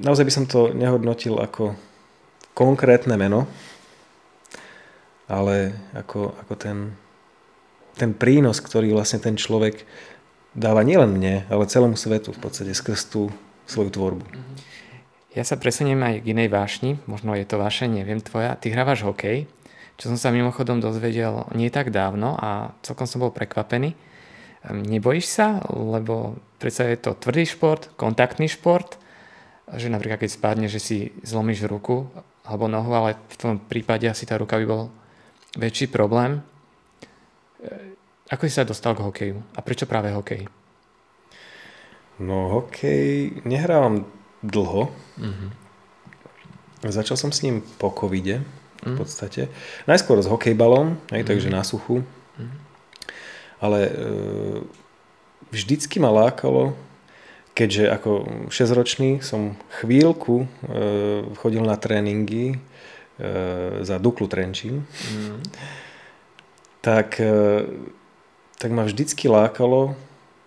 Naozaj by som to nehodnotil ako konkrétne meno, ale ako ten prínos, ktorý vlastne ten človek dáva nielen mne, ale celému svetu v podstate skrz tú svoju tvorbu. Ja sa presuniem aj k inej vášni, možno je to vášeň, neviem tvoja. Ty hrávaš hokej, čo som sa mimochodom dozvedel nie tak dávno a celkom som bol prekvapený. Nebojíš sa, lebo predsa je to tvrdý šport, kontaktný šport, že napríklad keď spadne, že si zlomíš ruku alebo nohu, ale v tom prípade asi tá ruka by bol väčší problém. Ako si sa dostal k hokeju? A prečo práve hokej? No hokej nehrávam dlho. Začal som s ním po covide v podstate. Najskôr s hokejbalom, takže na suchu. Ale vždycky ma lákalo, keďže ako 6-ročný som chvíľku chodil na tréningy za Duklu Trenčín, tak ma vždycky lákalo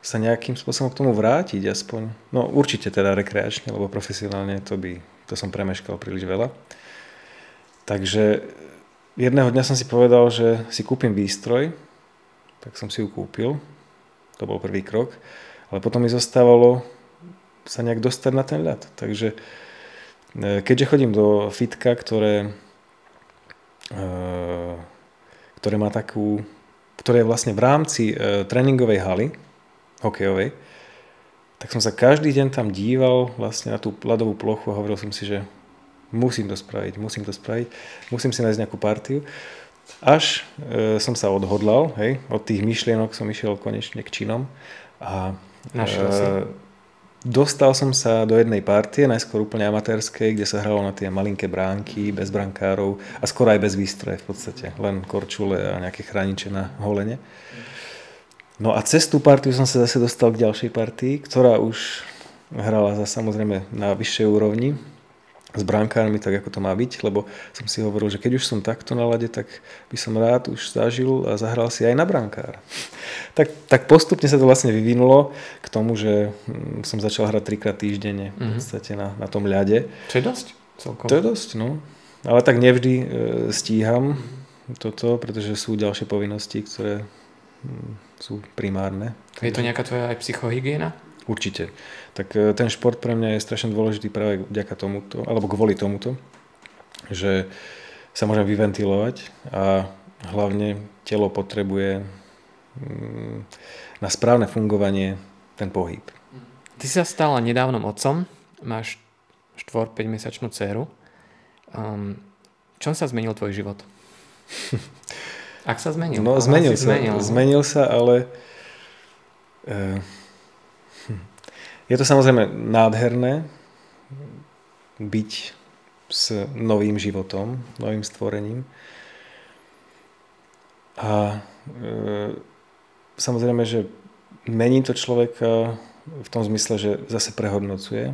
sa nejakým spôsobom k tomu vrátiť aspoň. No určite teda rekreačne, lebo profesionálne to som premeškal príliš veľa. Takže jedného dňa som si povedal, že si kúpim výstroj, tak som si ju kúpil. To bol prvý krok. Ale potom mi zostávalo sa nejak dostať na ten ľad. Takže keďže chodím do fitka, ktoré má takú, ktoré je vlastne v rámci tréningovej haly, hokejovej, tak som sa každý deň tam díval vlastne na tú ľadovú plochu a hovoril som si, že musím to spraviť, musím si nájsť nejakú partiu. Až som sa odhodlal, od tých myšlienok som išiel konečne k činom a dostal som sa do jednej partie, najskôr úplne amatérskej, kde sa hralo na tie malinké bránky, bez brankárov a skoro aj bez výstroje v podstate, len korčule a nejaké chrániče na holene. No a cez tú partiu som sa zase dostal k ďalšej partii, ktorá už hrala samozrejme na vyššej úrovni s brankármi, tak ako to má byť, lebo som si hovoril, že keď už som takto na lade, tak by som rád už zažil a zahral si aj na brankára. Tak postupne sa to vlastne vyvinulo k tomu, že som začal hrať 3-krát týždenne v podstate na tom ľade. Čo je dosť? Celkom. To je dosť, no. Ale tak nevždy stíham toto, pretože sú ďalšie povinnosti, ktoré sú primárne. Je to nejaká tvoja aj psychohygiena? Určite. Tak ten šport pre mňa je strašne dôležitý práve vďaka tomuto, alebo kvôli tomuto, že sa môžem vyventilovať a hlavne telo potrebuje na správne fungovanie ten pohyb. Ty sa stal nedávnom otcom, máš 4-5 mesačnú dceru. Čom sa zmenil tvoj život? Ak sa zmenil? No zmenil sa, ale je to samozrejme nádherné byť s novým životom, novým stvorením. A samozrejme, že mení to človeka v tom zmysle, že zase prehodnocuje.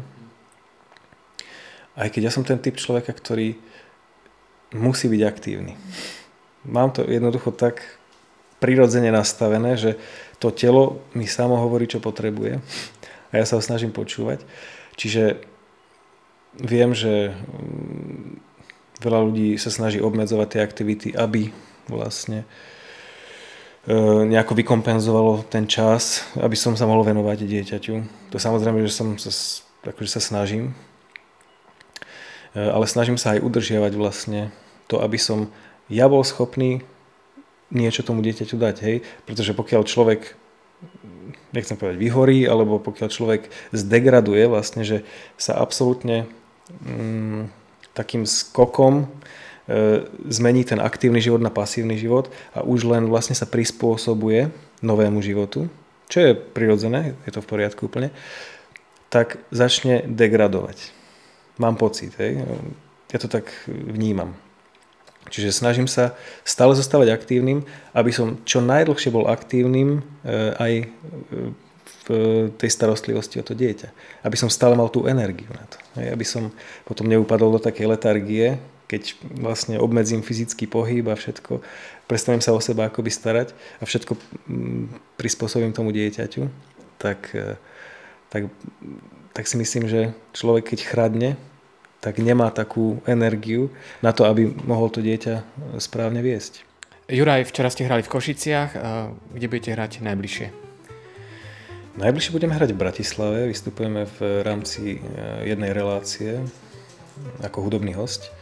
Aj keď ja som ten typ človeka, ktorý musí byť aktívny. Mám to jednoducho tak prirodzene nastavené, že to telo mi samo hovorí, čo potrebuje a ja sa ho snažím počúvať. Čiže viem, že veľa ľudí sa snaží obmedzovať tie aktivity, aby vlastne nejako vykompenzovalo ten čas, aby som sa mohol venovať dieťaťu. To samozrejme, že akože sa snažím, ale snažím sa aj udržiavať vlastne to, aby som ja bol schopný niečo tomu dieťaťu dať, hej? Pretože pokiaľ človek, nechcem povedať vyhorí, alebo pokiaľ človek zdegraduje vlastne, že sa absolútne takým skokom zmení ten aktívny život na pasívny život a už len vlastne sa prispôsobuje novému životu, čo je prirodzené, je to v poriadku úplne, tak začne degradovať. Mám pocit, hej? Ja to tak vnímam. Čiže snažím sa stále zostávať aktívnym, aby som čo najdlhšie bol aktívnym aj v tej starostlivosti o to dieťa. Aby som stále mal tú energiu na to. Aby som potom neupadol do takej letargie, keď vlastne obmedzím fyzický pohyb a všetko, prestanem sa o seba akoby starať a všetko prispôsobím tomu dieťaťu, tak si myslím, že človek keď chradne, tak nemá takú energiu na to, aby mohol to dieťa správne viesť. Juraj, včera ste hrali v Košiciach. Kde budete hrať najbližšie? Najbližšie budeme hrať v Bratislave. Vystupujeme v rámci jednej relácie ako hudobný hosť.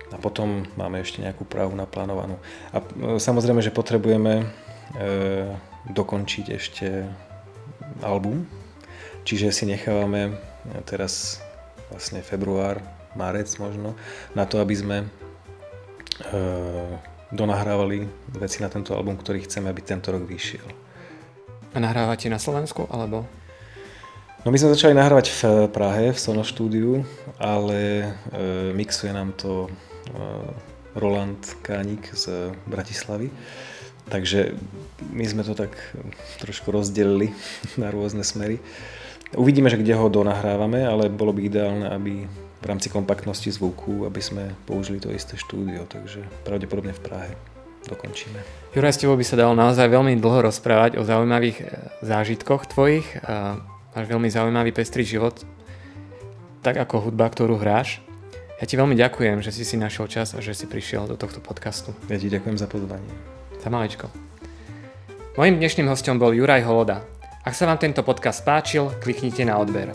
A potom máme ešte nejakú Prahu naplánovanú. A samozrejme, že potrebujeme dokončiť ešte album. Čiže si nechávame teraz vlastne február, marec možno, na to, aby sme donahrávali veci na tento album, ktorý chceme, aby tento rok vyšiel. A nahrávate na Slovensku, alebo? No my sme začali nahrávať v Prahe, v Sono štúdiu, ale mixuje nám to Roland Kánik z Bratislavy. Takže my sme to tak trošku rozdelili na rôzne smery. Uvidíme, že kde ho donahrávame, ale bolo by ideálne, aby v rámci kompaktnosti zvuku, aby sme použili to isté štúdio, takže pravdepodobne v Prahe dokončíme. Juraj, s tebou by sa dalo naozaj veľmi dlho rozprávať o zaujímavých zážitkoch tvojich. Máš veľmi zaujímavý pestrý život, tak ako hudba, ktorú hráš. Ja ti veľmi ďakujem, že si našiel čas a že si prišiel do tohto podcastu. Ja ti ďakujem za pozvanie. Za maličko. Mojím dnešným hosťom bol Juraj Holoda. Ak sa vám tento podcast páčil, kliknite na odber.